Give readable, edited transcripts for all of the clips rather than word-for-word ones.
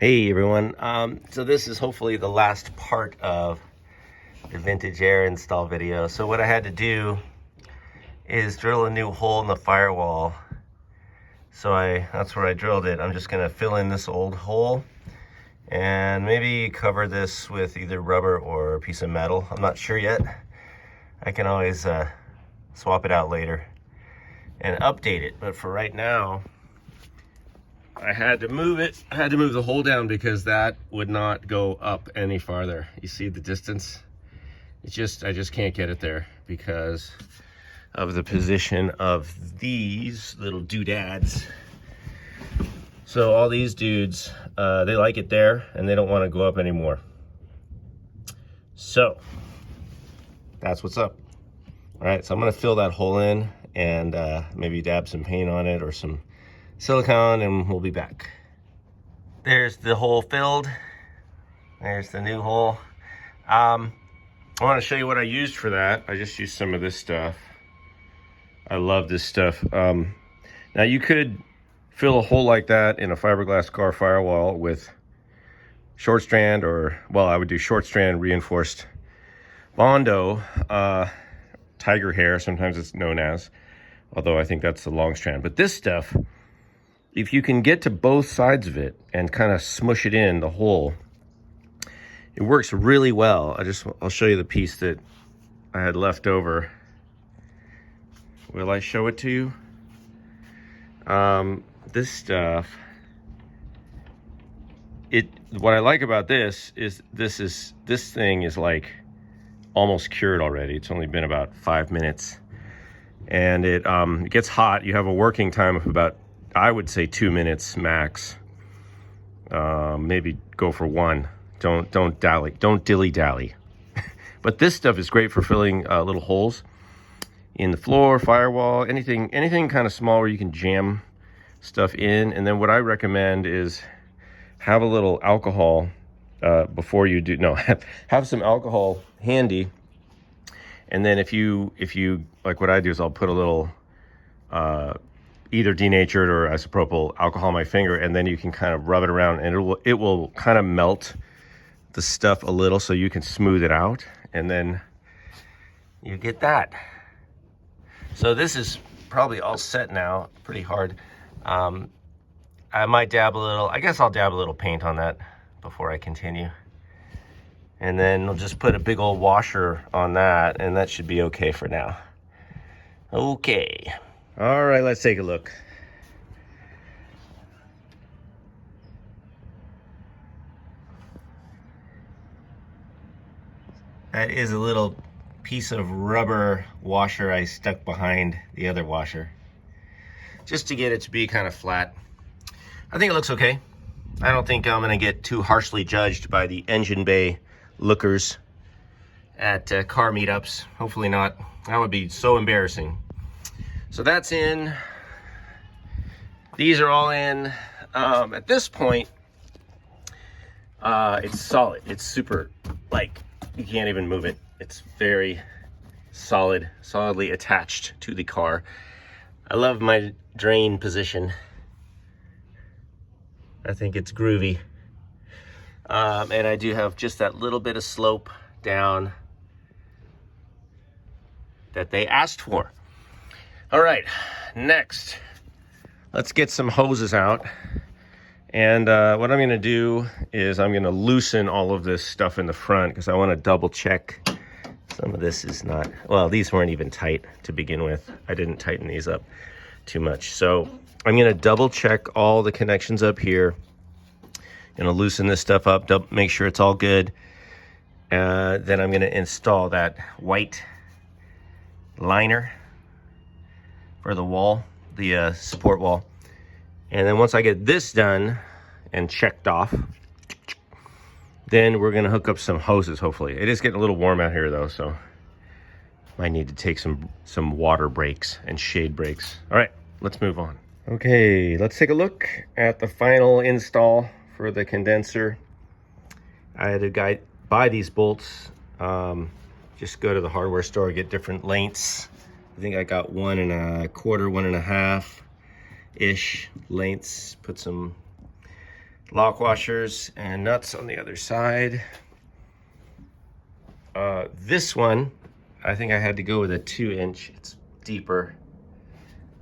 Hey everyone, so this is hopefully the last part of the vintage air install video. So what I had to do is drill a new hole in the firewall. So that's where I drilled it. I'm just gonna fill in this old hole and maybe cover this with either rubber or a piece of metal. I'm not sure yet. I can always swap it out later and update it, but for right now, I had to move it. I had to move the hole down because that would not go up any farther. You see the distance? I just can't get it there because of the position of these little doodads. So all these dudes, they like it there and they don't want to go up anymore. So that's what's up. All right, so I'm gonna fill that hole in and maybe dab some paint on it or some silicone, and we'll be back. There's the hole filled. There's the new hole. I want to show you what I used for that. I just used some of this stuff. I love this stuff. Now you could fill a hole like that in a fiberglass car firewall with short strand, or, well, I would do short strand reinforced Bondo, tiger hair, sometimes it's known as, although I think that's the long strand. But this stuff, if you can get to both sides of it and kind of smush it in the hole, it works really well. I'll show you the piece that I had left over. Will I show it to you? This stuff, what I like about this is this thing is like almost cured already. It's only been about 5 minutes, and it gets hot. You have a working time of about, I would say, 2 minutes max. Maybe go for 1. Don't dilly-dally. But this stuff is great for filling little holes in the floor, firewall, anything kind of small where you can jam stuff in. And then what I recommend is have a little alcohol before you do. No, have some alcohol handy. And then if you like, what I do is I'll put a little either denatured or isopropyl alcohol on my finger, and then you can kind of rub it around, and it will kind of melt the stuff a little so you can smooth it out, and then you get that. So this is probably all set now, pretty hard. I might dab a little, I guess I'll dab a little paint on that before I continue. And then we'll just put a big old washer on that, and that should be okay for now. Okay. All right, let's take a look. That is a little piece of rubber washer I stuck behind the other washer, just to get it to be kind of flat. I think it looks okay. I don't think I'm gonna get too harshly judged by the engine bay lookers at car meetups. Hopefully not. That would be so embarrassing. So that's in. These are all in. At this point, it's solid. It's super, like, you can't even move it. It's very solidly attached to the car. I love my drain position. I think it's groovy. And I do have just that little bit of slope down that they asked for. All right, next, let's get some hoses out. And what I'm gonna do is I'm gonna loosen all of this stuff in the front because I wanna double check. Some of this is not, well, these weren't even tight to begin with. I didn't tighten these up too much. So I'm gonna double check all the connections up here. Gonna loosen this stuff up, make sure it's all good. Then I'm gonna install that white liner for the wall, the support wall. And then once I get this done and checked off, then we're gonna hook up some hoses, hopefully. It is getting a little warm out here though, so might need to take some water breaks and shade breaks. All right, let's move on. Okay, let's take a look at the final install for the condenser. I had to buy these bolts. Just go to the hardware store, get different lengths. I think I got 1 1/4, 1 1/2 ish lengths. Put some lock washers and nuts on the other side. This one, I think I had to go with a 2-inch. It's deeper,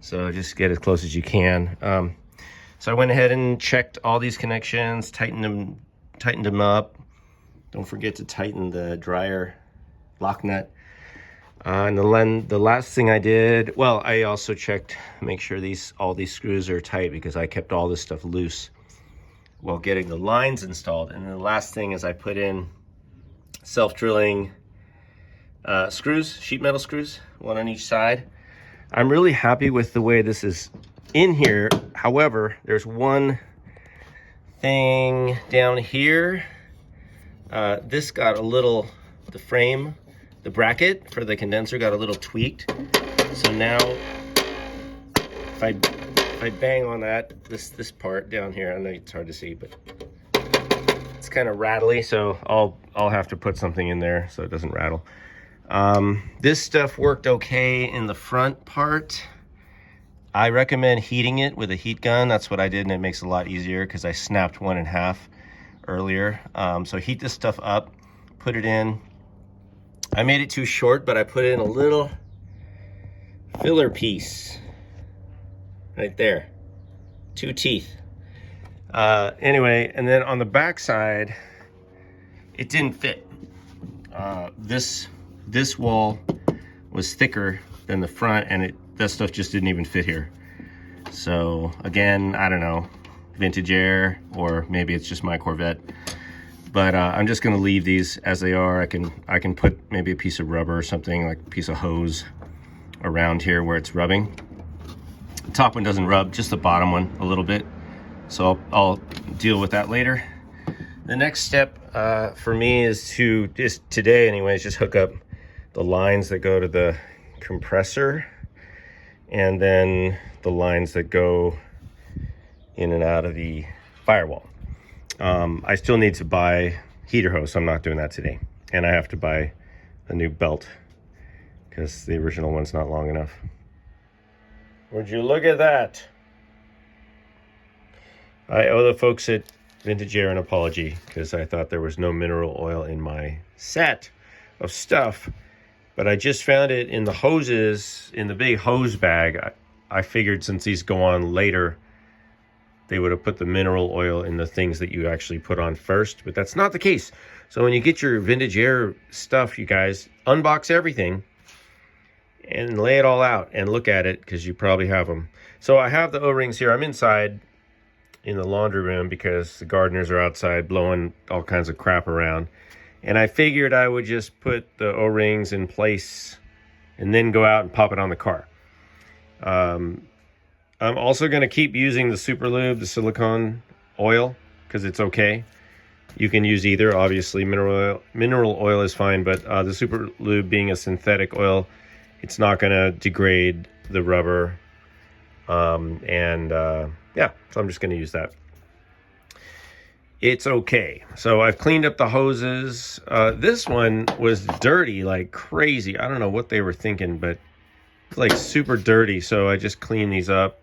so just get as close as you can. So I went ahead and checked all these connections, tightened them up. Don't forget to tighten the dryer lock nut. And the last thing I did, well, I also checked, make sure all these screws are tight, because I kept all this stuff loose while getting the lines installed. And the last thing is I put in self-drilling screws, sheet metal screws, one on each side. I'm really happy with the way this is in here. However, there's one thing down here. This got a little, the frame, the bracket for the condenser got a little tweaked. So now if I bang on that, this part down here, I know it's hard to see, but it's kind of rattly, so I'll have to put something in there so it doesn't rattle. This stuff worked okay in the front part. I recommend heating it with a heat gun. That's what I did, and it makes it a lot easier because I snapped one in half earlier. So heat this stuff up, put it in. I made it too short, but I put in a little filler piece right there, 2 teeth. Anyway, and then on the back side, it didn't fit. This wall was thicker than the front, and that stuff just didn't even fit here. So again, I don't know, vintage air, or maybe it's just my Corvette. But I'm just gonna leave these as they are. I can put maybe a piece of rubber or something, like a piece of hose around here where it's rubbing. The top one doesn't rub, just the bottom one a little bit. So I'll deal with that later. The next step for me is to, today anyways, just hook up the lines that go to the compressor, and then the lines that go in and out of the firewall. I still need to buy heater hose, so I'm not doing that today. And I have to buy a new belt because the original one's not long enough. Would you look at that? I owe the folks at Vintage Air an apology because I thought there was no mineral oil in my set of stuff. But I just found it in the hoses, in the big hose bag. I figured since these go on later, they would have put the mineral oil in the things that you actually put on first, but that's not the case. So when you get your Vintage Air stuff, you guys, unbox everything and lay it all out and look at it, because you probably have them. So I have the O-rings here. I'm inside in the laundry room because the gardeners are outside blowing all kinds of crap around. And I figured I would just put the O-rings in place and then go out and pop it on the car. I'm also going to keep using the Super Lube, the silicone oil, because it's okay. You can use either. Obviously, mineral oil is fine, but the Super Lube being a synthetic oil, it's not going to degrade the rubber. Yeah, so I'm just going to use that. It's okay. So I've cleaned up the hoses. This one was dirty like crazy. I don't know what they were thinking, but it's like super dirty. So I just cleaned these up.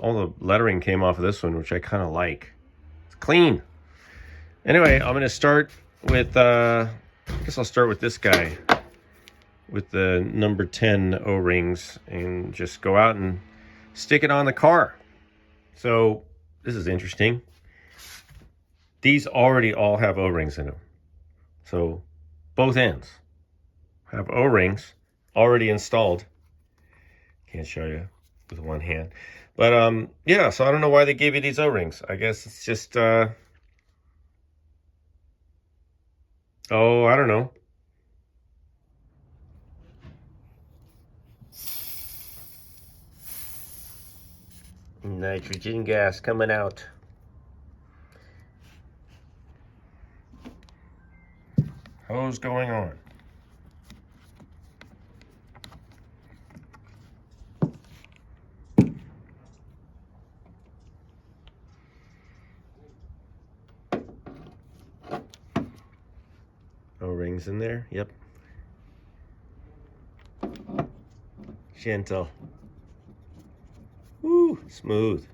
All the lettering came off of this one, which I kind of like. It's clean. Anyway, I'm going to start with, I guess I'll start with this guy with the number 10 O-rings and just go out and stick it on the car. So this is interesting. These already all have O-rings in them. So both ends have O-rings already installed. Can't show you with one hand. But yeah, so I don't know why they gave you these O-rings. I guess it's just, oh, I don't know. Nitrogen gas coming out. Hose going on. O-rings in there, yep. Gentle. Woo, smooth.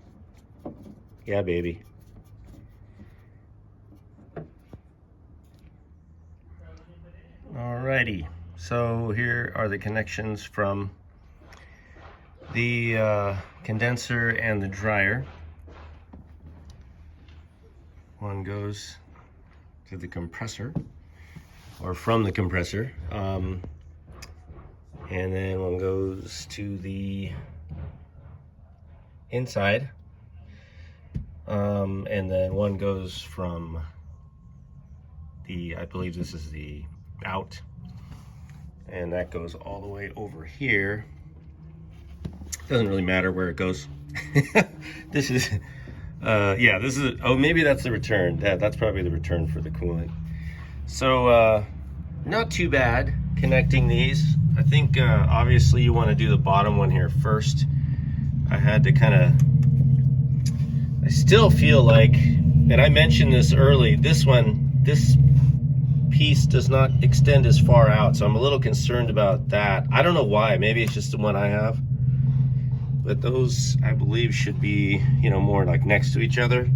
Yeah, baby. Alrighty, so here are the connections from the condenser and the dryer. One goes to the compressor, or from the compressor, and then one goes to the inside, and then one goes from the, I believe this is the out, and that goes all the way over here. Doesn't really matter where it goes. This is yeah, this is, oh, maybe that's the return. That's probably the return for the coolant. So not too bad connecting these. I think obviously you want to do the bottom one here first. I had to kind of, I still feel like, and I mentioned this early, this piece does not extend as far out, so I'm a little concerned about that. I don't know why, maybe it's just the one I have, but those I believe should be, you know, more like next to each other,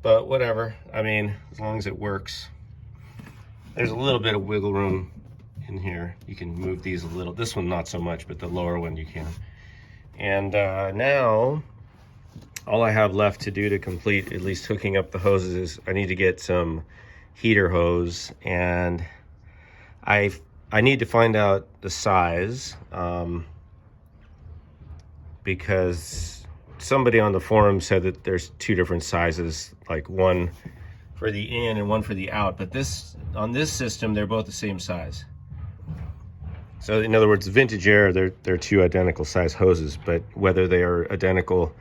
but whatever. I mean, as long as it works. There's a little bit of wiggle room in here. You can move these a little. This one not so much, but the lower one you can. And now all I have left to do to complete at least hooking up the hoses is I need to get some heater hose, and I need to find out the size, because somebody on the forum said that there's two different sizes, like one for the in and one for the out, but this, on this system, they're both the same size. So in other words, Vintage Air, they're two identical size hoses, but whether they are identical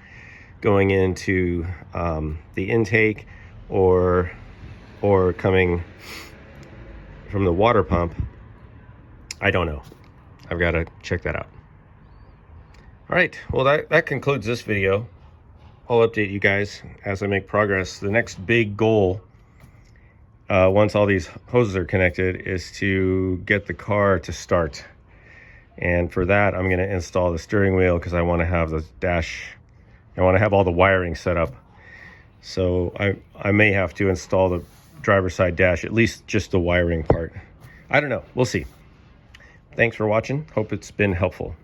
going into the intake or coming from the water pump, I don't know. I've got to check that out. All right, well, that concludes this video. I'll update you guys as I make progress. The next big goal, once all these hoses are connected, is to get the car to start. And for that, I'm going to install the steering wheel, because I want to have the dash, I want to have all the wiring set up. So I may have to install the driver's side dash, at least just the wiring part. I don't know, we'll see. Thanks for watching. Hope it's been helpful.